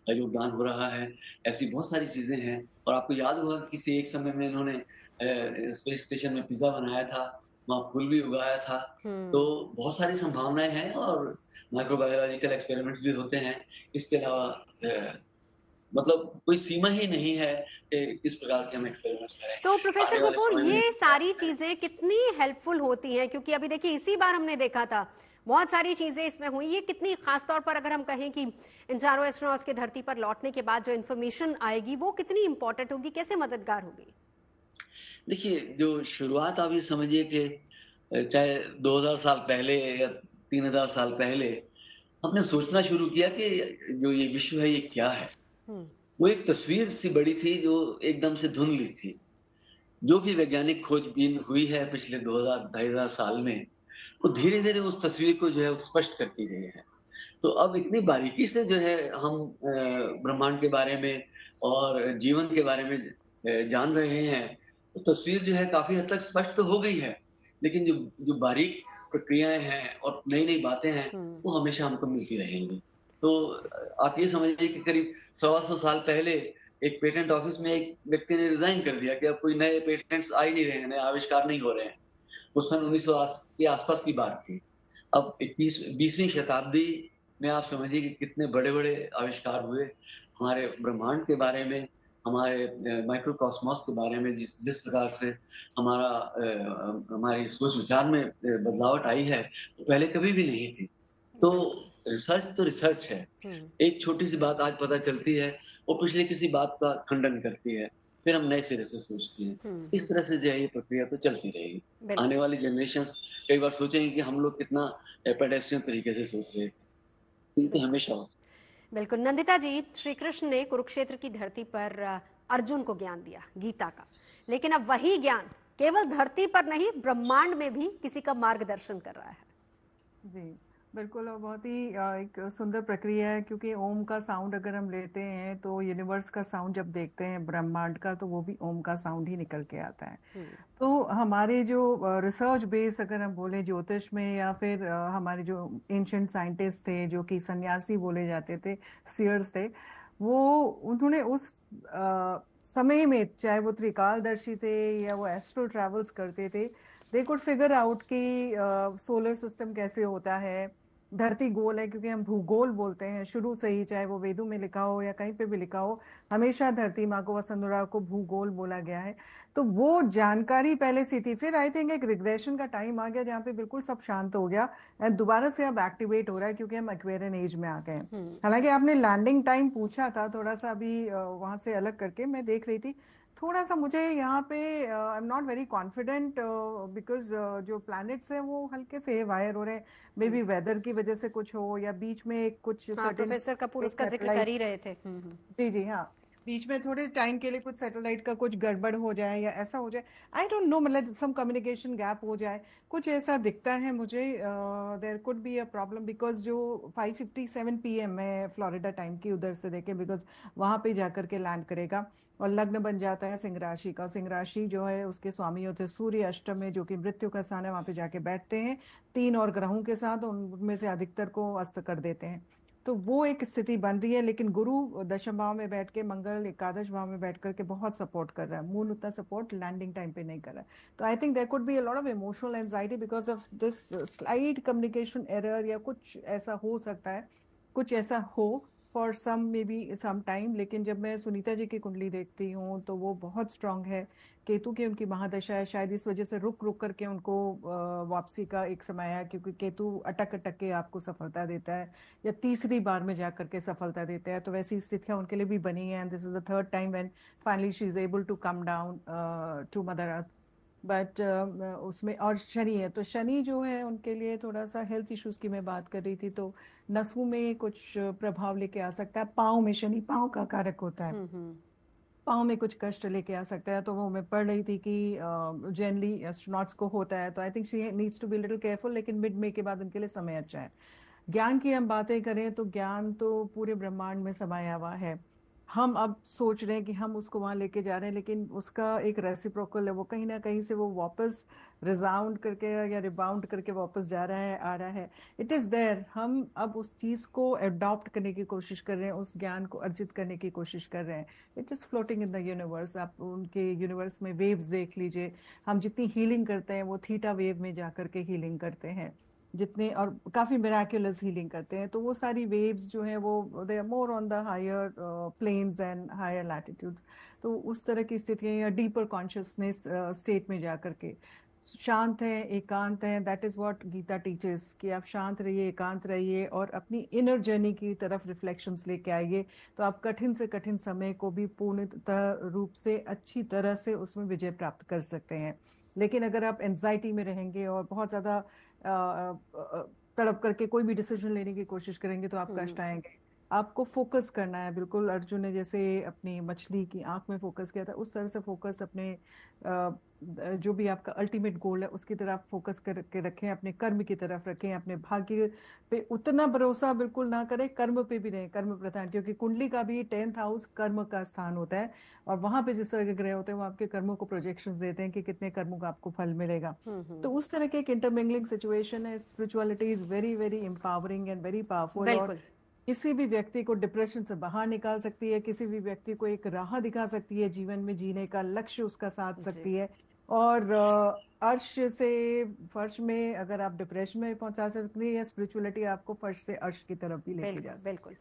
योगदान हो रहा है। ऐसी बहुत सारी चीजें हैं। और आपको याद होगा कि किसी एक समय में इन्होंने स्पेस स्टेशन में पिज्जा बनाया था, वहाँ फूल भी उगाया था। तो बहुत सारी संभावनाएं हैं, और माइक्रोबायोलॉजिकल एक्सपेरिमेंट्स भी होते हैं। इसके अलावा मतलब कोई सीमा ही नहीं है कि किस प्रकार के हम एक्सपेरिमेंट्स करें। तो प्रोफेसर आने वाले कपूर, समय में ये सारी चीजें कितनी हेल्पफुल होती हैं? क्योंकि अभी देखिए इसी बार हमने देखा था बहुत सारी चीजें इसमें हुई। ये कितनी, खासतौर पर अगर हम कहें कि इन चारों एस्ट्रोनॉट्स के धरती पर लौटने के बाद जो इन्फॉर्मेशन आएगी वो कितनी इंपॉर्टेंट होगी, कैसे मददगार होगी? देखिए, जो शुरुआत आप ये समझिए कि चाहे 2000 साल पहले या 3000 साल पहले हमने सोचना शुरू किया कि जो ये विश्व है ये क्या है। वो एक तस्वीर सी बड़ी थी जो एकदम से धुंधली थी। जो भी वैज्ञानिक खोजबीन हुई है पिछले 2000 2500 साल में, वो धीरे-धीरे उस तस्वीर को जो है स्पष्ट करती गई है। तो अब इतनी बारीकी से जो है हम ब्रह्मांड के बारे में और जीवन के बारे में जान रहे हैं, तो तस्वीर जो है काफ़ी हद तक स्पष्ट तो हो गई है। लेकिन जो जो बारीक प्रक्रियाएँ हैं और नई-नई बातें हैं, वो हमेशा हमको मिलती रहेंगी। तो आप ये समझिए कि करीब 125 साल पहले एक पेटेंट ऑफिस में एक व्यक्ति ने रिज़ाइन कर दिया कि अब कोई नए पेटेंट्स आ ही नहीं रहे हैं, नए आविष्कार नहीं हो रहे हैं। वो सन 1980 के आसपास की बात थी। अब 20वीं शताब्दी में आप समझिए कि कितने बड़े-बड़े आविष्कार हुए हमारे ब्रह्मांड के बारे में, हमारे माइक्रोकॉस्मॉस के बारे में, जिस जिस प्रकार से हमारी सोच विचार में बदलावट आई है, वो पहले कभी भी नहीं थी। तो रिसर्च है। एक छोटी सी बात आज पता चलती है, वो पिछले किसी बात का खंडन करती है, फिर हम नए सिरे से सोचते हैं। इस तरह से जो है ये प्रक्रिया तो चलती रहेगी। आने वाली जनरेशंस कई बार सोचेंगे कि हम लोग कितना पेडेस्ट्रियन तरीके से सोच रहे थे। ये तो हमेशा होता है। बिल्कुल। नंदिता जी, श्री कृष्ण ने कुरुक्षेत्र की धरती पर अर्जुन को ज्ञान दिया गीता का, लेकिन अब वही ज्ञान केवल धरती पर नहीं, ब्रह्मांड में भी किसी का मार्गदर्शन कर रहा है। जी बिल्कुल, और बहुत ही एक सुंदर प्रक्रिया है, क्योंकि ओम का साउंड अगर हम लेते हैं तो यूनिवर्स का साउंड जब देखते हैं ब्रह्मांड का, तो वो भी ओम का साउंड ही निकल के आता है। तो हमारे जो रिसर्च बेस अगर हम बोले ज्योतिष में, या फिर हमारे जो एंशिएंट साइंटिस्ट थे जो कि सन्यासी बोले जाते थे, सीयर्स थे, वो उन्होंने उस समय में, चाहे वो त्रिकालदर्शी थे या वो एस्ट्रो ट्रेवल्स करते थे, दे कुड फिगर आउट कि सोलर सिस्टम कैसे होता है, धरती गोल है, क्योंकि हम भूगोल बोलते हैं शुरू से ही, चाहे वो वेदों में लिखा हो या कहीं पे भी लिखा हो, हमेशा धरती माँ को, वसुंधरा को भूगोल बोला गया है। तो वो जानकारी पहले से थी। फिर आई थिंक एक रिग्रेशन का टाइम आ गया जहाँ पे बिल्कुल सब शांत हो गया, एंड दोबारा से अब एक्टिवेट हो रहा है, क्योंकि हम एक्वेरियन एज में आ गए हैं। हालांकि आपने लैंडिंग टाइम पूछा था, थोड़ा सा अभी वहां से अलग करके मैं देख रही थी, थोड़ा सा मुझे यहाँ पे I am not very confident, because जो प्लैनेट्स हैं वो हल्के से वायर हो रहे हैं, मे बी वेदर की वजह से कुछ हो, या बीच में कुछ प्रोफेसर कपूर उसका जिक्र कर ही रहे थे। जी जी हाँ, बीच में थोड़े टाइम के लिए कुछ सैटेलाइट का कुछ गड़बड़ हो जाए या ऐसा हो जाए, आई डोंट नो, मतलब सम कम्युनिकेशन गैप हो जाए, कुछ ऐसा दिखता है मुझे। There could be a problem because जो 5:57 PM है फ्लोरिडा टाइम की उधर से देखें, बिकॉज वहां पे जाकर के लैंड करेगा और लग्न बन जाता है सिंह राशि का। सिंह राशि जो है उसके स्वामी होते हैं सूर्य अष्टम में, जो कि मृत्यु का स्थान है, वहां पे जाके बैठते हैं 3 और ग्रहों के साथ, उनमें से अधिकतर को अस्त कर देते हैं। तो वो एक स्थिति बन रही है, लेकिन गुरु दशम भाव में बैठ के, मंगल एकादश भाव में बैठ करके बहुत सपोर्ट कर रहा है, मून उतना सपोर्ट लैंडिंग टाइम पे नहीं कर रहा है। तो I think there could be a lot of emotional anxiety because of this slide communication error, या कुछ ऐसा हो सकता है, कुछ ऐसा हो for some maybe some time. लेकिन जब मैं सुनीता जी की कुंडली देखती हूँ तो वो बहुत स्ट्रांग है। केतु की उनकी महादशा है, शायद इस वजह से रुक रुक करके उनको वापसी का एक समय है, क्योंकि केतु अटक अटक के आपको सफलता देता है या तीसरी बार में जाकर के सफलता देता है। तो वैसी स्थितियां उनके लिए भी बनी है, and this is the third time when finally she is able to come down to mother earth. But उसमें और शनि है, तो शनि जो है उनके लिए थोड़ा सा हेल्थ इश्यूज की मैं बात कर रही थी, तो नसों में कुछ प्रभाव लेके आ सकता है। पाँव में शनि पाँव का कारक होता है, पाँव में कुछ कष्ट लेके आ सकता है। तो वो मैं पढ़ रही थी कि जनरली एस्ट्रोनॉट्स को होता है, तो I think she needs to be little careful, लेकिन मिड मे के बाद उनके लिए समय अच्छा है। ज्ञान की हम बातें करें तो ज्ञान तो पूरे ब्रह्मांड में समाया हुआ है। हम अब सोच रहे हैं कि हम उसको वहां लेके जा रहे हैं, लेकिन उसका एक रेसिप्रोकल है, वो कहीं ना कहीं से वो वापस रिजाउंड करके या रिबाउंड करके वापस जा रहा है, आ रहा है। It is there. हम अब उस चीज को अडॉप्ट करने की कोशिश कर रहे हैं, उस ज्ञान को अर्जित करने की कोशिश कर रहे हैं। It is floating in the universe. आप उनके यूनिवर्स में वेव्स देख लीजिए, हम जितनी हीलिंग करते हैं वो थीटा वेव में जाकर के हीलिंग करते हैं, जितने और काफी मिराक्युलस हीलिंग करते हैं। तो वो सारी वेव्स जो है वो they are more on the higher plains and higher latitudes. तो उस तरह की स्थितियां या डीपर कॉन्शियसनेस स्टेट में जाकर के शांत है, एकांत है। That is what Gita teachers, कि आप शांत रहिए, एकांत रहिए और अपनी इनर जर्नी की तरफ रिफ्लेक्शंस लेके आइए, तो आप कठिन से कठिन समय को भी पूर्णतः रूप से अच्छी तरह से उसमें विजय प्राप्त कर सकते हैं। लेकिन अगर आप एंजाइटी में रहेंगे और बहुत ज्यादा तड़प करके कोई भी डिसीजन लेने की कोशिश करेंगे तो आप कष्ट आएंगे। आपको फोकस करना है, बिल्कुल अर्जुन ने जैसे अपनी मछली की आंख में फोकस किया था, उस तरह से फोकस अपने जो भी आपका अल्टीमेट गोल है उसकी तरफ फोकस करके रखें, अपने कर्म की तरफ रखें, अपने भाग्य पे उतना भरोसा बिल्कुल ना करें, कर्म पे भी रहें, कर्म प्रधान, क्योंकि कुंडली का भी 10th हाउस कर्म का स्थान होता है, और वहां पे जिस तरह के ग्रह होते हैं वो आपके कर्मों को प्रोजेक्शंस देते हैं कि कितने कर्मों का आपको फल मिलेगा। तो उस तरह के एक इंटरमिंगलिंग सिचुएशन है। Spirituality is very very empowering and very powerful, और बिल्कुल। किसी भी व्यक्ति को डिप्रेशन से बाहर निकाल सकती है, किसी भी व्यक्ति को एक राह दिखा सकती है, जीवन में जीने का लक्ष्य उसका साध सकती है। और अर्श से फर्श में अगर आप डिप्रेशन में पहुंचा सकती है, स्पिरिचुअलिटी आपको फर्श से अर्श की तरफ भी लेके जा बिल्कुल सकती है। बिल्कुल।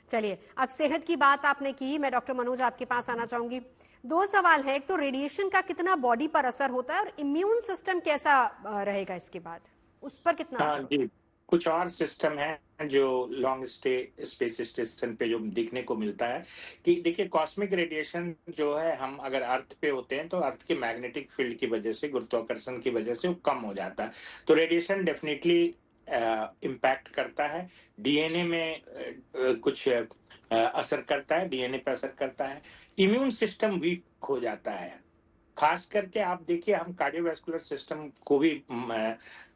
चलिए, अब सेहत की बात आपने की, मैं डॉक्टर मनोज आपके पास आना चाहूंगी। 2 सवाल है, एक तो रेडिएशन का कितना बॉडी पर असर होता है और इम्यून सिस्टम कैसा रहेगा इसके बाद, उस पर कितना असर होता है? जी, कुछ और सिस्टम है जो लॉन्ग स्टे स्पेस स्टेशन पे जो दिखने को मिलता है कि देखिए कॉस्मिक रेडिएशन जो है, हम अगर अर्थ पे होते हैं तो अर्थ के मैग्नेटिक फील्ड की वजह से, गुरुत्वाकर्षण की वजह से वो कम हो जाता है। तो रेडिएशन डेफिनेटली इम्पैक्ट करता है, डीएनए में कुछ असर करता है, डीएनए पे असर करता है, इम्यून सिस्टम वीक हो जाता है। खास करके आप देखिए, हम कार्डियोवैस्कुलर सिस्टम को भी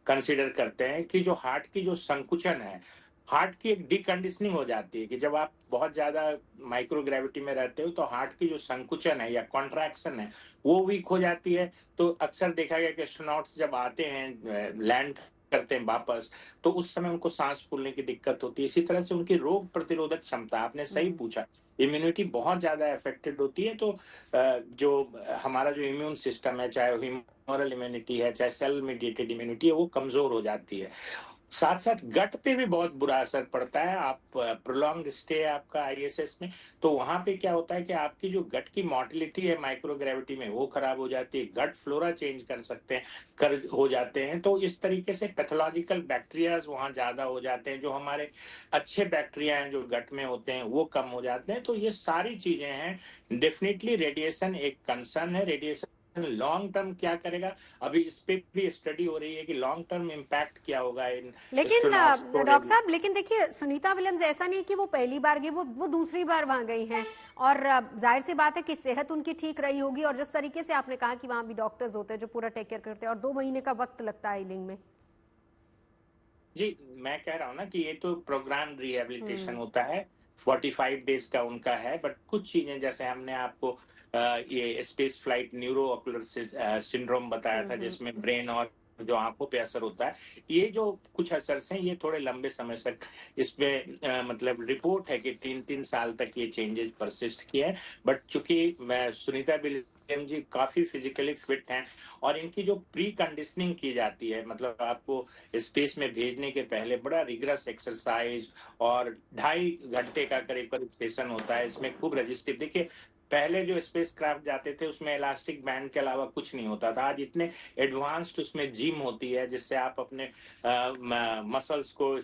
कंसीडर करते हैं कि जो हार्ट की जो संकुचन है, हार्ट की एक डिकंडीशनिंग हो जाती है कि जब आप बहुत ज्यादा माइक्रोग्रेविटी में रहते हो तो हार्ट की जो संकुचन है या कॉन्ट्रैक्शन है वो वीक हो जाती है। तो अक्सर देखा गया कि एस्ट्रोनॉट्स जब आते हैं, लैंड करते हैं वापस, तो उस समय उनको सांस फूलने की दिक्कत होती है। इसी तरह से उनकी रोग प्रतिरोधक क्षमता, आपने सही पूछा, इम्यूनिटी बहुत ज्यादा अफेक्टेड होती है। तो जो हमारा जो इम्यून सिस्टम है, चाहे ह्यूमरल इम्यूनिटी है चाहे सेल मीडिएटेड इम्यूनिटी है, वो कमजोर हो जाती है। साथ साथ गट पे भी बहुत बुरा असर पड़ता है। आप प्रोलॉन्ग स्टे है आपका आईएसएस में, तो वहां पे क्या होता है कि आपकी जो गट की मोटिलिटी है माइक्रोग्रेविटी में वो खराब हो जाती है, गट फ्लोरा चेंज कर सकते हैं हो जाते हैं। तो इस तरीके से पैथोलॉजिकल बैक्टीरियाज वहां ज्यादा हो जाते हैं, जो हमारे अच्छे बैक्टीरिया हैं जो गट में होते हैं वो कम हो जाते हैं। तो ये सारी चीजें हैं। डेफिनेटली रेडिएशन एक कंसर्न है। रेडिएशन लॉन्ग टर्म क्या करेगा, अभी इस पे भी स्टडी हो रही है कि लॉन्ग टर्म इम्पैक्ट क्या होगा इन लेकिन एस्ट्रोनॉट्स को। डॉक्टर साहब, लेकिन देखिए सुनीता विलियम्स ऐसा नहीं कि वो पहली बार गई, वो दूसरी बार वहां गई हैं, और जाहिर सी बात है कि सेहत उनकी ठीक रही होगी, और जिस तरीके से आपने कहा कि वहां भी डॉक्टर्स होते हैं जो पूरा टेक केयर करते हैं, और 2 महीने का वक्त लगता है हीलिंग में। जी, मैं कह रहा हूँ ना कि ये तो प्रोग्राम रिहेबिलिटेशन होता है, 45 डेज का उनका है, बट कुछ चीजें जैसे हमने आपको ये space flight neuro ocular syndrome बताया था, जिसमें ब्रेन और जो आंखों पे असर होता है, ये जो कुछ असर हैं ये थोड़े लंबे समय तक इसमें मतलब रिपोर्ट है कि 3-3 साल तक ये चेंजेस परसिस्ट किए हैं। बट चूंकि मैं सुनीता विलियम जी काफी फिजिकली फिट हैं, और इनकी जो प्री कंडीशनिंग की जाती है, मतलब आपको स्पेस में भेजने के पहले बड़ा रिगरस एक्सरसाइज और 2.5 घंटे का करीब सेशन होता है, इसमें खूब रजिस्टिव। देखिए पहले जो स्पेस क्राफ्ट जाते थे उसमें इलास्टिक बैंड के अलावा कुछ नहीं होता था, आज इतने एडवांस्ड उसमें जिम होती है जिससे आप अपने मसल्स को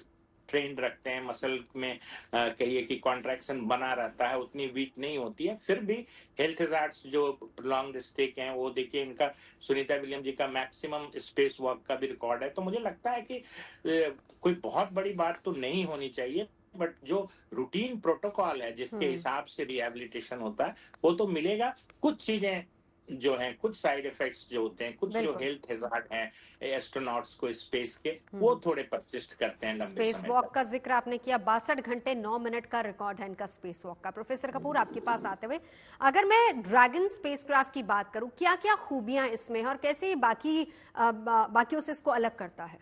ट्रेंड रखते हैं, मसल में कहिए कि कॉन्ट्रैक्शन बना रहता है, उतनी वीक नहीं होती है। फिर भी हेल्थ हजार्ड्स जो प्रोलॉन्ग्ड स्टे के हैं वो देखिए, इनका सुनीता विलियम जी का मैक्सिमम स्पेस वॉक का भी रिकॉर्ड है। तो मुझे लगता है कि कोई बहुत बड़ी बात तो नहीं होनी चाहिए, बट जो रूटीन प्रोटोकॉल है जिसके हिसाब से रिहेबिलिटेशन होता है वो तो मिलेगा। कुछ चीजें जो हैं, कुछ साइड इफेक्ट्स जो होते हैं, कुछ जो हेल्थ हैजार्ड हैं एस्ट्रोनॉट्स को स्पेस के, वो थोड़े परसिस्ट करते हैं लंबे स्पेस समय वॉक तक। का जिक्र आपने किया, 62 घंटे 9 मिनट का रिकॉर्ड है इनका स्पेस वॉक का। प्रोफेसर कपूर, आपके पास आते हुए, अगर मैं ड्रैगन स्पेसक्राफ्ट की बात करूं, क्या क्या खूबियां इसमें हैं और कैसे ये बाकियों से इसको अलग करता है?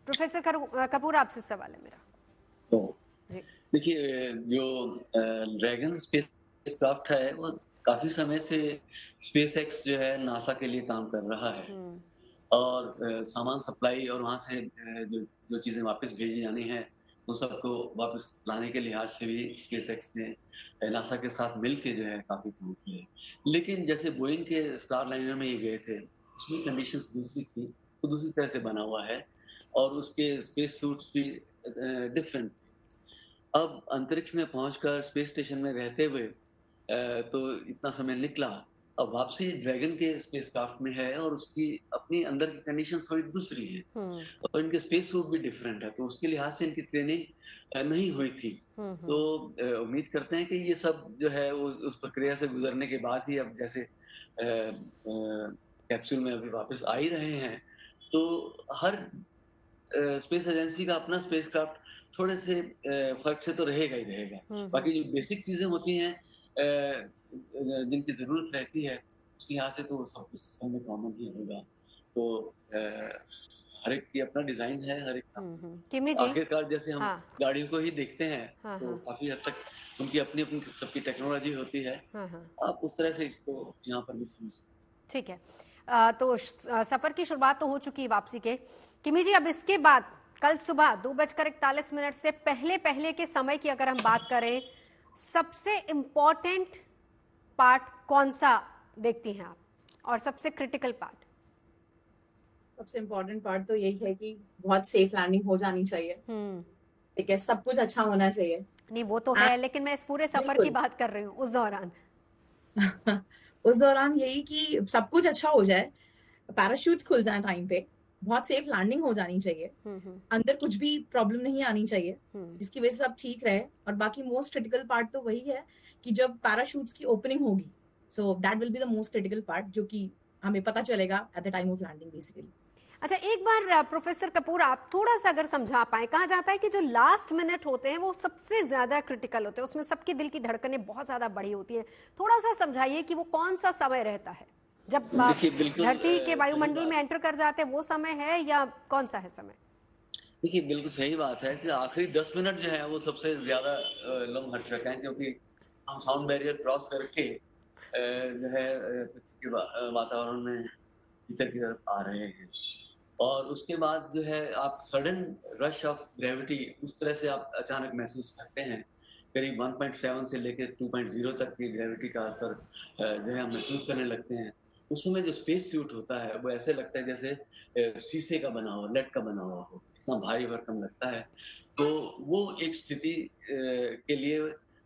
प्रोफेसर कपूर, आपसे सवाल है मेरा। तो जी। देखिए, जो ड्रैगन स्पेस क्राफ्ट है वो काफी समय से स्पेस एक्स जो है नासा के लिए काम कर रहा है, और सामान सप्लाई और वहां से जो जो चीजें वापस भेजी जानी है उन सबको वापस लाने के लिहाज से भी स्पेस एक्स ने नासा के साथ मिलके जो है काफी काम किया है। लेकिन जैसे बोइंग के स्टार लाइनर में ये गए थे, उसमें कंडीशंस दूसरी थी, तो दूसरी तरह से बना हुआ है, और उसके स्पेस सूट्स भी डिफरेंट थे। अब अंतरिक्ष में पहुंचकर स्पेस स्टेशन में रहते हुए तो इतना समय निकला, अब वापसी ड्रैगन के स्पेस क्राफ्ट में है, और उसकी अपनी अंदर की कंडीशंस थोड़ी दूसरी है, और इनके स्पेस सूट भी डिफरेंट है, तो उसके लिहाज से इनकी ट्रेनिंग नहीं हुई थी। तो उम्मीद करते हैं कि ये सब जो है वो उस प्रक्रिया से गुजरने के बाद ही, अब जैसे कैप्सूल में अभी वापस आ ही रहे हैं, तो हर स्पेस एजेंसी का अपना स्पेस क्राफ्ट थोड़े से फर्क से तो रहेगा ही रहेगा। बाकी जो बेसिक चीजें होती हैं जिनकी जरूरत रहती है, उस लिहाज से तो सब कुछ सब में कॉमन ही होगा। तो हर एक की अपना डिजाइन है, हर एक का। आखिरकार जैसे हम गाड़ियों को ही देखते हैं, तो काफी हद तक उनकी अपनी अपनी सबकी टेक्नोलॉजी होती है। आप उस तरह से इसको यहाँ पर भी समझ सकते हैं। ठीक है, तो सफर की शुरुआत तो हो चुकी है वापसी के। किमी जी, अब इसके बाद कल सुबह 2:41 से पहले के समय की अगर हम बात करें, सबसे इम्पोर्टेंट पार्ट कौन सा देखती हैं आप, और सबसे क्रिटिकल पार्ट? सबसे इम्पोर्टेंट पार्ट तो यही है कि बहुत सेफ लैंडिंग हो जानी चाहिए। ठीक है, सब कुछ अच्छा होना चाहिए। नहीं वो तो है, लेकिन मैं इस पूरे सफर की बात कर रही हूँ, उस दौरान उस दौरान यही कि सब कुछ अच्छा हो जाए, पैराशूट्स खुल जाए टाइम पे, बहुत सेफ लैंडिंग हो जानी चाहिए, अंदर कुछ भी प्रॉब्लम नहीं आनी चाहिए, जिसकी वजह से सब ठीक रहे। और बाकी मोस्ट क्रिटिकल पार्ट तो वही है कि जब पैराशूट्स की ओपनिंग होगी, so that will be the most critical part, जो कि हमें पता चलेगा at the time of landing basically. अच्छा, एक बार प्रोफेसर कपूर आप थोड़ा सा अगर समझा पाए, कहा जाता है कि जो लास्ट मिनट होते हैं वो सबसे ज्यादा क्रिटिकल होते हैं, उसमें सबके दिल की धड़कनें बहुत ज्यादा बड़ी होती हैं। थोड़ा सा समझाइए कि वो कौन सा समय रहता है, जब धरती के वायुमंडल में एंटर कर जाते हैं, वो समय है या कौन सा है समय? देखिए, बिल्कुल सही बात है कि आखिरी 10 मिनट जो है वो सबसे ज्यादा लोमहर्षक है, क्योंकि हम साउंड बैरियर क्रॉस करके जो है पृथ्वी के वातावरण में भीतर की तरफ आ रहे हैं, और उसके बाद जो है आप सडन रश ऑफ ग्रेविटी उस तरह से आप अचानक महसूस करते हैं। करीब 1.7 से लेकर 2.0 तक की ग्रेविटी का असर जो है हम महसूस करने लगते हैं। उस समय जो स्पेस सूट होता है वो ऐसे लगता है जैसे शीशे का बना हुआ, लेड का बना हुआ हो, इतना भारी भरकम लगता है। तो वो एक स्थिति के लिए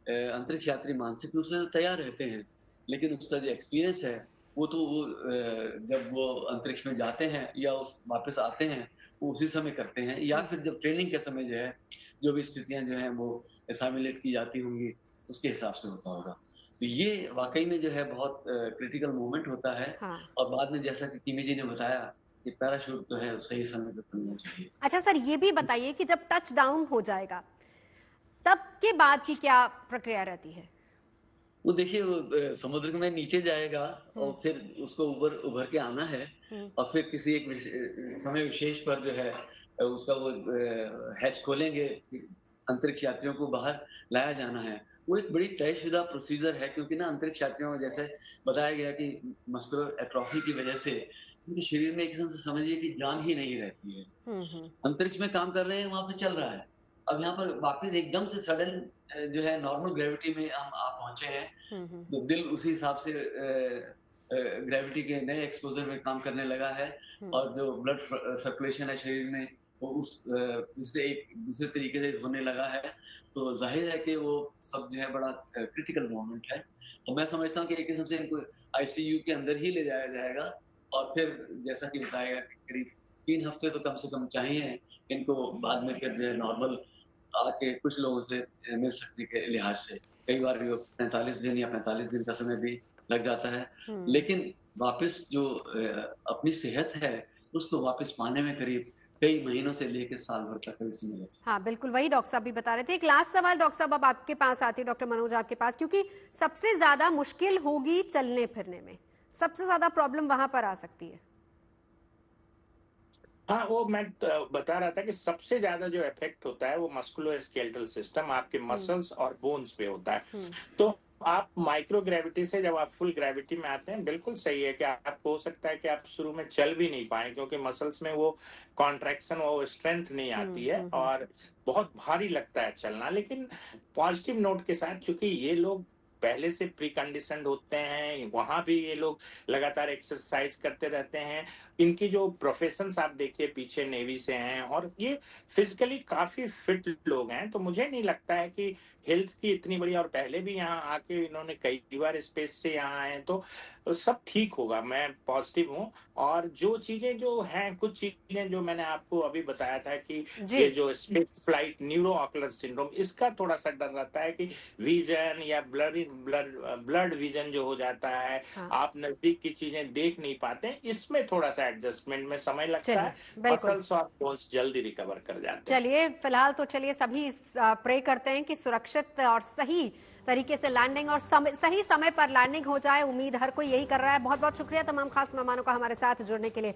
अंतरिक्ष यात्री मानसिक रूप से तैयार रहते हैं, लेकिन उसका जो एक्सपीरियंस है वो जब वो अंतरिक्ष में जाते हैं या वापस आते हैं वो उसी समय करते हैं, या फिर जब ट्रेनिंग के समय जो है जो भी स्थितियां जो है वो सिमुलेट की जाती होंगी उसके हिसाब से होता होगा। तो ये वाकई में जो है बहुत क्रिटिकल मोमेंट होता है। हाँ। और बाद में जैसा कि किमी जी ने बताया कि पैराशूट तो है सही समय पर खुलना चाहिए। अच्छा सर, ये भी बताइए कि जब टच डाउन हो जाएगा तब के बाद की क्या प्रक्रिया रहती है? वो देखिए वो समुद्र में नीचे जाएगा और फिर उसको ऊपर उभर के आना है और फिर किसी एक समय विशेष पर जो है उसका वो हैच खोलेंगे, अंतरिक्ष यात्रियों को बाहर लाया जाना है। वो एक बड़ी तयशुदा प्रोसीजर है, क्योंकि ना अंतरिक्ष यात्रियों में जैसे बताया गया कि मस्कुलर एट्रोफी की वजह से उनके शरीर में एक किस्म से समझिए कि जान ही नहीं रहती है। अंतरिक्ष में काम कर रहे हैं, वहां पे चल रहा है, अब यहाँ पर वापस एकदम से सडन जो है नॉर्मल ग्रेविटी में हम आप पहुंचे हैं, तो दिल उसी हिसाब से ग्रेविटी के नए एक्सपोजर में काम करने लगा है और जो ब्लड सर्कुलेशन है शरीर में वो उससे एक दूसरे तरीके से होने लगा है। तो जाहिर है कि वो सब जो है बड़ा क्रिटिकल मोमेंट है। तो मैं समझता हूँ कि एक किस्म से इनको आईसीयू के अंदर ही ले जाया जाएगा और फिर जैसा कि बताया गया करीब 3 हफ्ते तो कम से कम चाहिए इनको, बाद में फिर जो है नॉर्मल आके कुछ लोगों से मिल सकने के लिहाज से कई बार 45 दिन या 45 दिन का समय भी लग जाता है, लेकिन वापस जो अपनी सेहत है उसको वापस पाने में करीब कई महीनों से लेकर साल भर तक समय लगता है। हाँ बिल्कुल, वही डॉक्टर साहब भी बता रहे थे। एक लास्ट सवाल डॉक्टर साहब अब आपके पास आती है, डॉक्टर मनोज आपके पास, क्योंकि सबसे ज्यादा मुश्किल होगी चलने फिरने में, सबसे ज्यादा प्रॉब्लम वहां पर आ सकती है। हाँ, वो मैं बता रहा था कि सबसे ज्यादा जो इफेक्ट होता है वो मस्कुलोस्केलेटल सिस्टम, आपके मसल्स और बोन्स पे होता है। तो आप माइक्रो ग्रेविटी से जब आप फुल ग्रेविटी में आते हैं, बिल्कुल सही है कि आपको हो सकता है कि आप शुरू में चल भी नहीं पाए, क्योंकि मसल्स में वो कॉन्ट्रैक्शन, वो स्ट्रेंथ नहीं आती है और बहुत भारी लगता है चलना। लेकिन पॉजिटिव नोट के साथ, चूंकि ये लोग पहले से प्री कंडीशनड होते हैं, वहां भी ये लोग लगातार एक्सरसाइज करते रहते हैं, इनकी जो प्रोफेशंस आप देखिए पीछे नेवी से हैं और ये फिजिकली काफी फिट लोग हैं, तो मुझे नहीं लगता है कि हेल्थ की इतनी बड़ी, और पहले भी यहाँ आके इन्होंने कई बार स्पेस से यहाँ आए, तो सब ठीक होगा। मैं पॉजिटिव हूँ। और जो चीजें जो हैं, कुछ चीजें जो मैंने आपको अभी बताया था कि ये जो space flight neuro ocular syndrome, इसका थोड़ा सा डर रहता है कि विजन या ब्लड विजन जो हो जाता है, आप नजदीक की चीजें देख नहीं पाते, इसमें थोड़ा सा एडजस्टमेंट में समय लगता है। मसल्स और बोन्स जल्दी रिकवर कर जाते हैं। चलिए फिलहाल तो चलिए सभी प्रे करते हैं कि सुरक्षित और सही तरीके से लैंडिंग और सही समय पर लैंडिंग हो जाए। उम्मीद हर कोई यही कर रहा है। बहुत बहुत शुक्रिया तमाम खास मेहमानों का हमारे साथ जुड़ने के लिए।